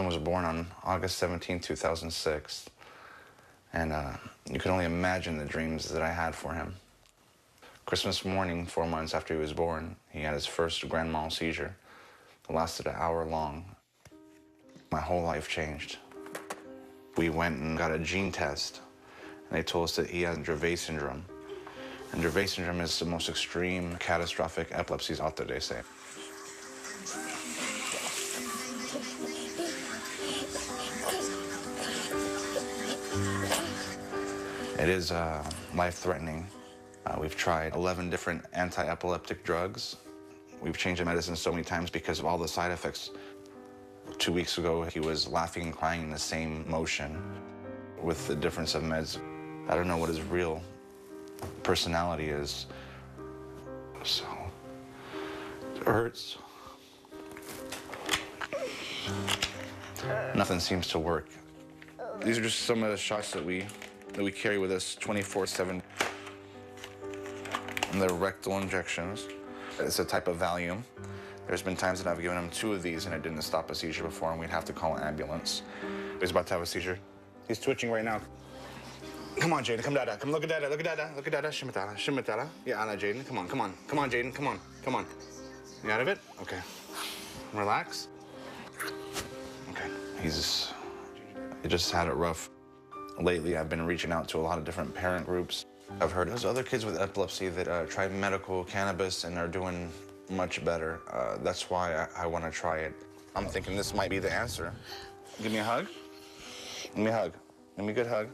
I was born on August 17, 2006, and you can only imagine the dreams that I had for him. Christmas morning, 4 months after he was born, he had his first grand mal seizure. It lasted an hour long. My whole life changed. We went and got a gene test, and they told us that he has Dravet syndrome. And Dravet syndrome is the most extreme, catastrophic epilepsies out there, they say. It is life-threatening. We've tried 11 different anti-epileptic drugs. We've changed the medicine so many times because of all the side effects. 2 weeks ago, he was laughing and crying in the same motion with the difference of meds. I don't know what his real personality is. So, it hurts. Nothing seems to work. These are just some of the shots that we carry with us 24/7. And they're rectal injections. It's a type of Valium. There's been times that I've given him 2 of these and it didn't stop a seizure before, and we'd have to call an ambulance. He's about to have a seizure. He's twitching right now. Come on, Jaden, come dada. Come look at dada, look at dada, look at dada. Shimatala, shimatala. Yeah, Anna, Jaden, come on, come on. Come on, Jaden, come on, come on. You out of it? Okay. Relax. Okay. He just had it rough. Lately, I've been reaching out to a lot of different parent groups. I've heard there's other kids with epilepsy that try medical cannabis and are doing much better. That's why I want to try it. I'm thinking this might be the answer. Give me a hug. Give me a hug. Give me a good hug.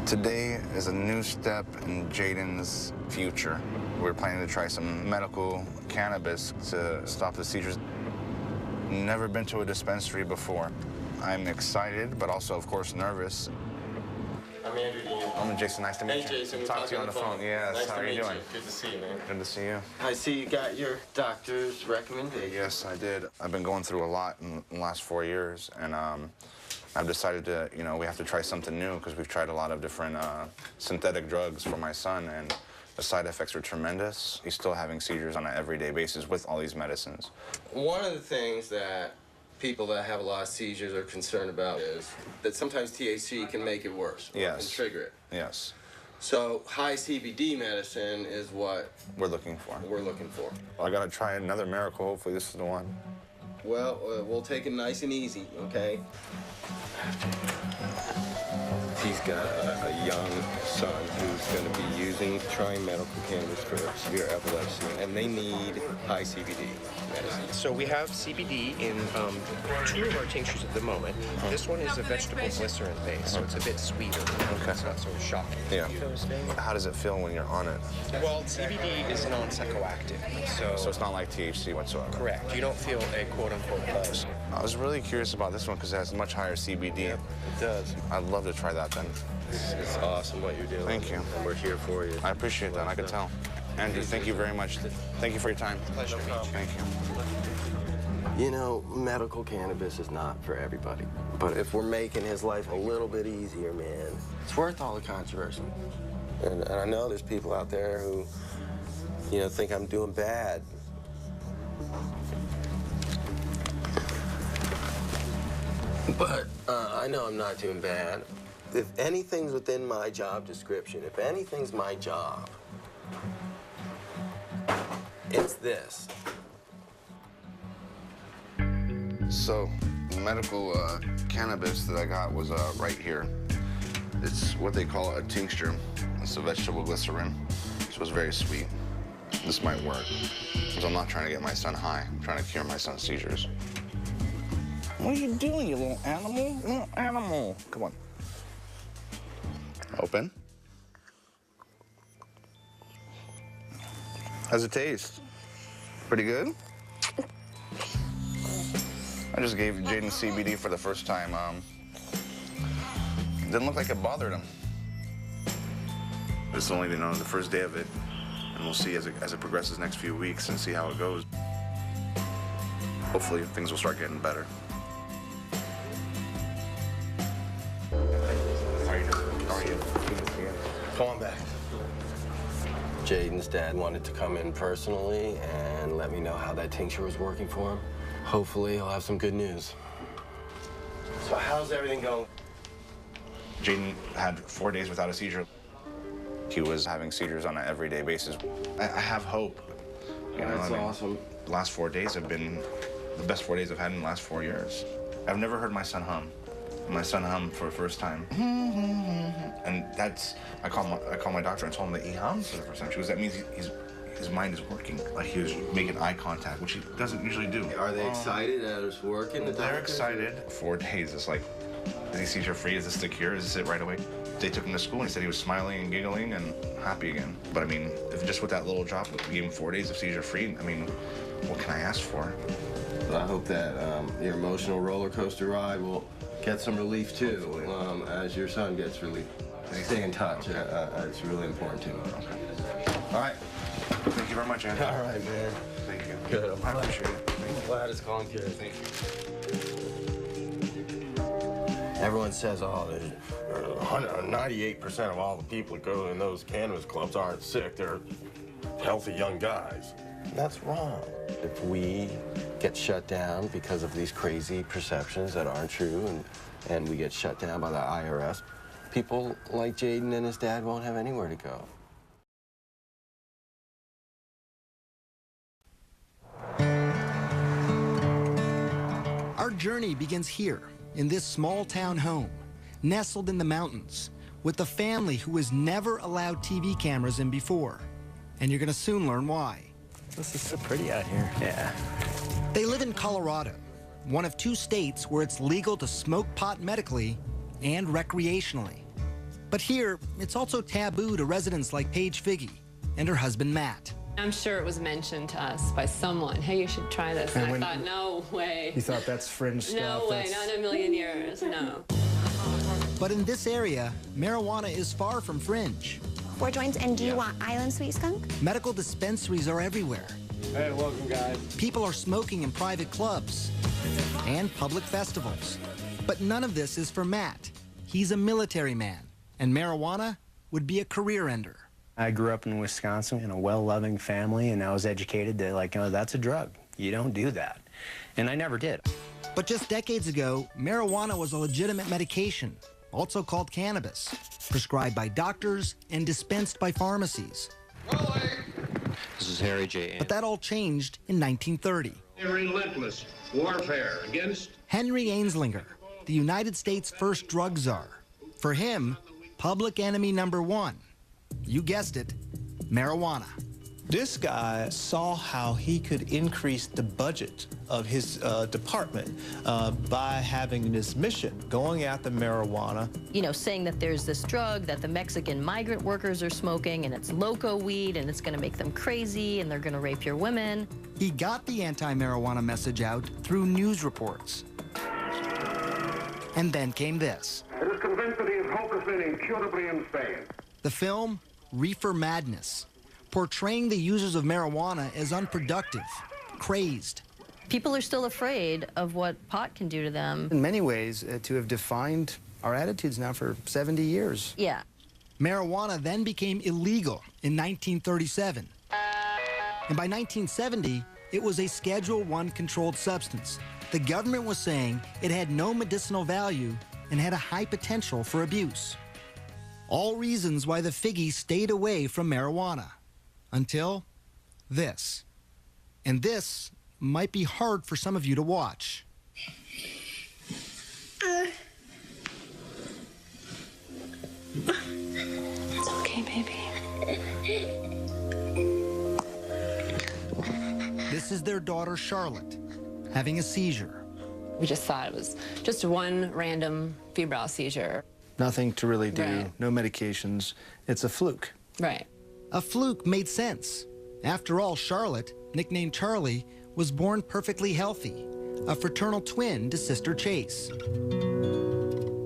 Today is a new step in Jaden's future. We're planning to try some medical cannabis to stop the seizures. Never been to a dispensary before. I'm excited, but also, of course, nervous. I'm Andrew. I'm Jason. Nice to meet you. Hey, Jason. Talk to you on the phone. Yes. Nice How are you doing? Good to see you, man. Good to see you. I see you got your doctor's recommendation. Yes, I did. I've been going through a lot in the last 4 years, and I've decided to, we have to try something new because we've tried a lot of different synthetic drugs for my son, and the side effects are tremendous. He's still having seizures on an everyday basis with all these medicines. One of the things that people that have a lot of seizures are concerned about is that sometimes THC can make it worse. Or Yes. can trigger it. Yes. So high CBD medicine is what We're looking for. I gotta try another miracle. Hopefully this is the one. Well, we'll take it nice and easy, okay? He's got a young son who's going to be trying medical cannabis for severe epilepsy, and they need high CBD medicine. So we have CBD in 2 of our tinctures at the moment. This one is a vegetable glycerin base, so it's a bit sweeter. Okay. It's not so shocking. Yeah. How does it feel when you're on it? Well, CBD is non-psychoactive, So it's not like THC whatsoever? correct. You don't feel a quote-unquote buzz. I was really curious about this one because it has much higher CBD. It does. I'd love to try that then. It's awesome what you're doing. Thank you. And we're here for you. I appreciate that. I could tell. Andrew, thank you very much. Thank you for your time. Pleasure to meet you. Thank you. You know, medical cannabis is not for everybody. But if we're making his life a little bit easier, man, it's worth all the controversy. And I know there's people out there who, think I'm doing bad. But I know I'm not doing bad. If anything's within my job description, if anything's my job, it's this. So, the medical cannabis that I got was right here. It's what they call a tincture. It's a vegetable glycerin, so it's very sweet. This might work, because I'm not trying to get my son high. I'm trying to cure my son's seizures. What are you doing, you little animal? Little animal. Come on. Open. How's it taste? Pretty good? I just gave Jaden CBD for the first time. Didn't look like it bothered him. It's only, the first day of it, and we'll see as it progresses next few weeks and see how it goes. Hopefully things will start getting better. How are you doing? How are you? Come on back. Jaden's dad wanted to come in personally and let me know how that tincture was working for him. Hopefully, I'll have some good news. So how's everything going? Jaden had 4 days without a seizure. He was having seizures on an everyday basis. I have hope. You know, That's awesome. The last 4 days have been the best 4 days I've had in the last 4 years. I've never heard my son hum. My son hummed for the first time. And that's, I called my doctor and told him that he hums for the first time. She goes, that means his mind is working. Like he was making eye contact, which he doesn't usually do. Are they excited that it's working? They're excited. 4 days, it's like, is he seizure free? Is this the cure? Is this it right away? They took him to school and he said he was smiling and giggling and happy again. But I mean, if just with that little drop, we gave him 4 days of seizure free, I mean, what can I ask for? I hope that your emotional roller coaster ride will get some relief too, as your son gets relief. Stay in touch. It's really important to me. Okay. All right. Thank you very much, Andrew. All right, man. Thank you. Good. I appreciate it. I'm glad it's going good. Thank you. Everyone says, oh, 98% of all the people that go in those cannabis clubs aren't sick. They're healthy young guys. That's wrong. If we get shut down because of these crazy perceptions that aren't true and we get shut down by the IRS, people like Jaden and his dad won't have anywhere to go. Our journey begins here, in this small town home, nestled in the mountains, with a family who has never allowed TV cameras in before. And you're gonna soon learn why. This is so pretty out here. Yeah. They live in Colorado, one of 2 states where it's legal to smoke pot medically and recreationally. But here, it's also taboo to residents like Paige Figge and her husband, Matt. I'm sure it was mentioned to us by someone, hey, you should try this. And I thought, no way. You thought that's fringe stuff? No way, not in a million years, no. But in this area, marijuana is far from fringe. 4 joints, and do you want Island Sweet Skunk? Medical dispensaries are everywhere. Hey, welcome, guys. People are smoking in private clubs and public festivals. But none of this is for Matt. He's a military man, and marijuana would be a career ender. I grew up in Wisconsin in a well-loving family, and I was educated that, like, oh, that's a drug. You don't do that. And I never did. But just decades ago, marijuana was a legitimate medication, also called cannabis, prescribed by doctors and dispensed by pharmacies. This is Harry J. But that all changed in 1930. A relentless warfare against Henry Anslinger, the United States' first drug czar. For him, public enemy number 1, you guessed it, marijuana. This guy saw how he could increase the budget of his department by having this mission, going after marijuana. You know, saying that there's this drug that the Mexican migrant workers are smoking, and it's loco weed, and it's gonna make them crazy, and they're gonna rape your women. He got the anti-marijuana message out through news reports. And then came this. It is convinced that he is hopelessly and incurably insane. The film, Reefer Madness, portraying the users of marijuana as unproductive, crazed. People are still afraid of what pot can do to them. In many ways, to have defined our attitudes now for 70 years. Yeah. Marijuana then became illegal in 1937. And by 1970, it was a Schedule I controlled substance. The government was saying it had no medicinal value and had a high potential for abuse. All reasons why the Figgies stayed away from marijuana. Until this. And this might be hard for some of you to watch. It's okay, baby. This is their daughter, Charlotte, having a seizure. We just thought it was just one random febrile seizure. Nothing to really do, Right. no medications. It's a fluke. Right. A fluke made sense. After all, Charlotte, nicknamed Charlie, was born perfectly healthy, a fraternal twin to sister Chase.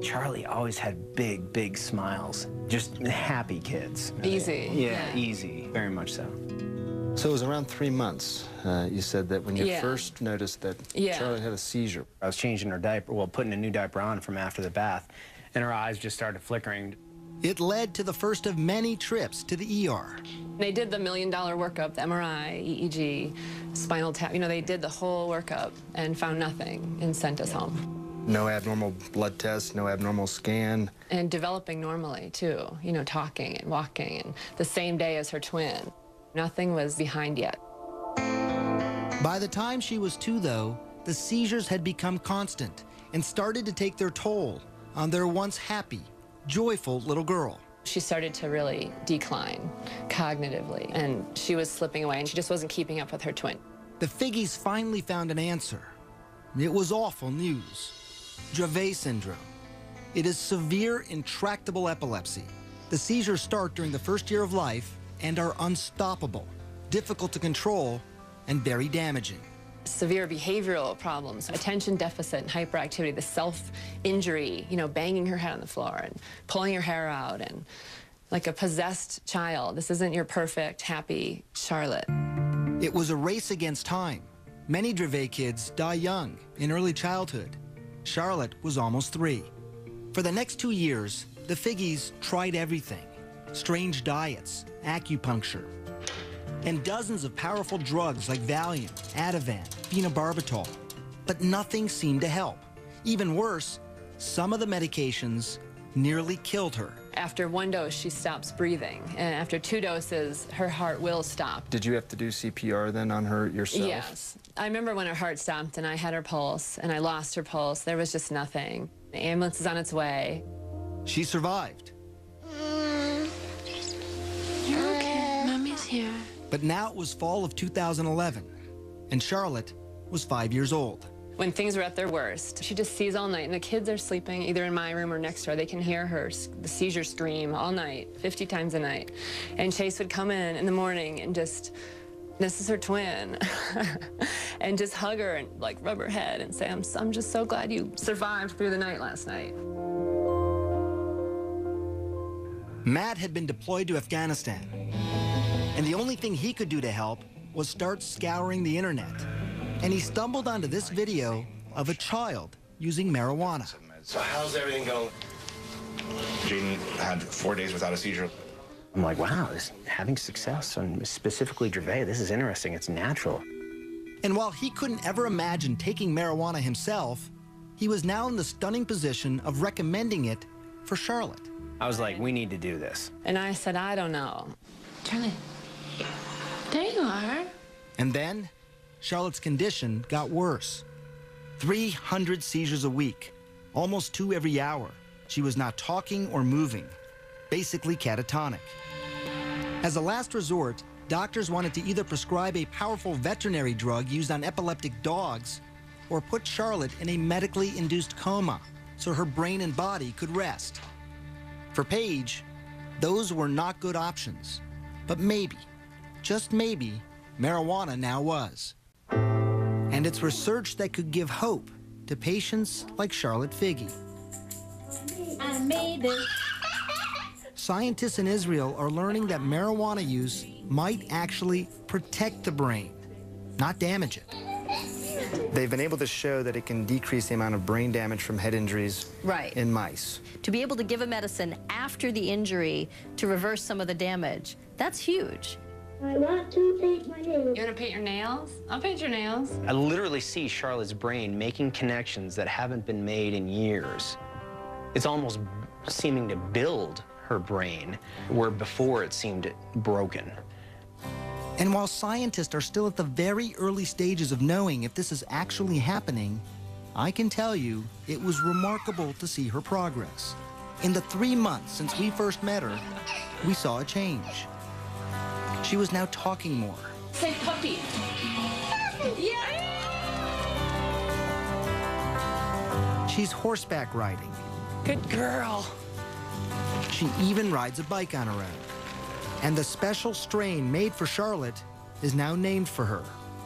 Charlie always had big, big smiles. Just happy kids. Easy. Yeah, easy. Very much so. So it was around 3 months, you said, that when you Yeah. first noticed that Yeah. Charlie had a seizure. I was changing her diaper, well, putting a new diaper on from after the bath, and her eyes just started flickering. It led to the first of many trips to the ER. They did the $1 million workup, the MRI, EEG, spinal tap. You know, they did the whole workup and found nothing and sent us home. No abnormal blood tests, no abnormal scan. And developing normally, too. You know, talking and walking, and the same day as her twin. Nothing was behind yet. By the time she was 2, though, the seizures had become constant and started to take their toll on their once happy, joyful little girl. She started to really decline cognitively, and she was slipping away, and she just wasn't keeping up with her twin. The Figgies finally found an answer. It was awful news. Dravet syndrome. It is severe, intractable epilepsy. The seizures start during the first year of life and are unstoppable, difficult to control, and very damaging. Severe behavioral problems, attention deficit and hyperactivity, the self-injury, you know, banging her head on the floor and pulling her hair out, and like a possessed child. This isn't your perfect, happy Charlotte. It was a race against time. Many Dravet kids die young, in early childhood. Charlotte was almost 3. For the next 2 years, the Figgies tried everything. Strange diets, acupuncture, and dozens of powerful drugs like Valium, Ativan, phenobarbital. But nothing seemed to help. Even worse, some of the medications nearly killed her. After 1 dose, she stops breathing, and after 2 doses, her heart will stop. Did you have to do CPR then on her yourself? Yes. I remember when her heart stopped and I had her pulse and I lost her pulse. There was just nothing. The ambulance is on its way. She survived. You're okay. Mommy's here. But now it was fall of 2011, and Charlotte was 5 years old. When things were at their worst, she just sees all night, and the kids are sleeping either in my room or next door. They can hear her, the seizure scream all night, 50 times a night. And Chase would come in the morning and just, this is her twin, and just hug her and like rub her head and say, I'm just so glad you survived through the night last night. Matt had been deployed to Afghanistan, and the only thing he could do to help was start scouring the internet. And he stumbled onto this video of a child using marijuana. So how's everything going? Jaden had 4 days without a seizure. I'm like, wow, having success on specifically Dravet, this is interesting, it's natural. And while he couldn't ever imagine taking marijuana himself, he was now in the stunning position of recommending it for Charlotte. I was like, we need to do this. And I said, I don't know. Charlie, there you are. And then Charlotte's condition got worse. 300 seizures a week, almost 2 every hour. She was not talking or moving, basically catatonic. As a last resort, doctors wanted to either prescribe a powerful veterinary drug used on epileptic dogs or put Charlotte in a medically induced coma so her brain and body could rest. For Paige, those were not good options. But maybe, just maybe, marijuana now was. And it's research that could give hope to patients like Charlotte Figgy. I made this. Scientists in Israel are learning that marijuana use might actually protect the brain, not damage it. They've been able to show that it can decrease the amount of brain damage from head injuries in mice. To be able to give a medicine after the injury to reverse some of the damage, that's huge. I want to paint my nails. You want to paint your nails? I'll paint your nails. I literally see Charlotte's brain making connections that haven't been made in years. It's almost seeming to build her brain, where before it seemed broken. And while scientists are still at the very early stages of knowing if this is actually happening, I can tell you it was remarkable to see her progress. In the 3 months since we first met her, we saw a change. She was now talking more. Say puppy. Yeah. She's horseback riding. Good girl. She even rides a bike on her own. And the special strain made for Charlotte is now named for her.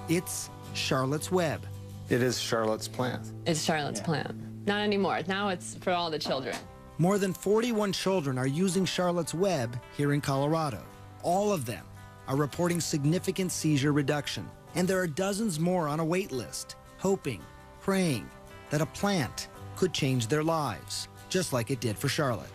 It's Charlotte's Web. It is Charlotte's plant. It's Charlotte's plant. Not anymore. Now it's for all the children. More than 41 children are using Charlotte's Web here in Colorado. All of them are reporting significant seizure reduction. And there are dozens more on a wait list, hoping, praying that a plant could change their lives, just like it did for Charlotte.